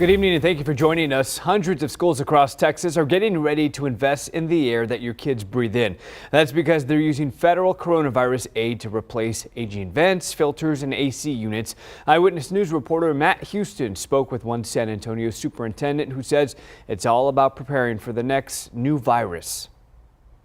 Good evening and thank you for joining us. Hundreds of schools across Texas are getting ready to invest in the air that your kids breathe in. That's because they're using federal coronavirus aid to replace aging vents, filters, and AC units. Eyewitness News reporter Matt Houston spoke with one San Antonio superintendent who says it's all about preparing for the next new virus.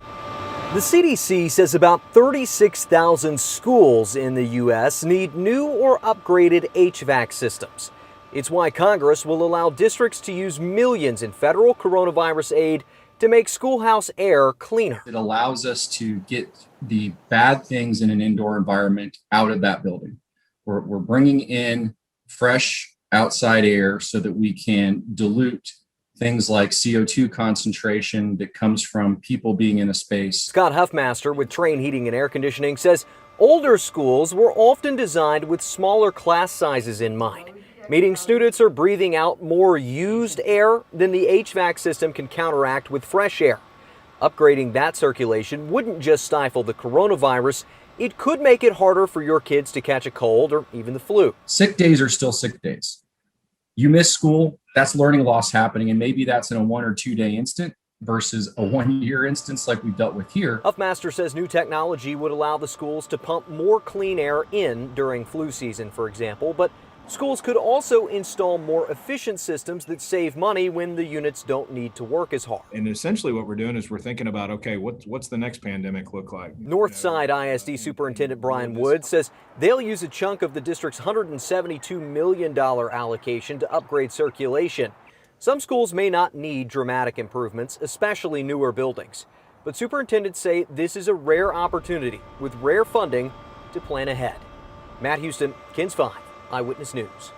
The CDC says about 36,000 schools in the U.S. need new or upgraded HVAC systems. It's why Congress will allow districts to use millions in federal coronavirus aid to make schoolhouse air cleaner. It allows us to get the bad things in an indoor environment out of that building. We're bringing in fresh outside air so that we can dilute things like CO2 concentration that comes from people being in a space. Scott Huffmaster with Train Heating and Air Conditioning says older schools were often designed with smaller class sizes in mind, meaning students are breathing out more used air than the HVAC system can counteract with fresh air. Upgrading that circulation wouldn't just stifle the coronavirus, it could make it harder for your kids to catch a cold or even the flu. Sick days are still sick days. You miss school, that's learning loss happening, and maybe that's in a 1 or 2 day instant versus a 1 year instance like we've dealt with here. Huffmaster says new technology would allow the schools to pump more clean air in during flu season, for example, but schools could also install more efficient systems that save money when the units don't need to work as hard. And essentially what we're doing is we're thinking about, okay, what's the next pandemic look like? Northside ISD Superintendent Brian Wood says they'll use a chunk of the district's $172 million allocation to upgrade circulation. Some schools may not need dramatic improvements, especially newer buildings. But superintendents say this is a rare opportunity with rare funding to plan ahead. Matt Houston, KENS 5. Eyewitness News.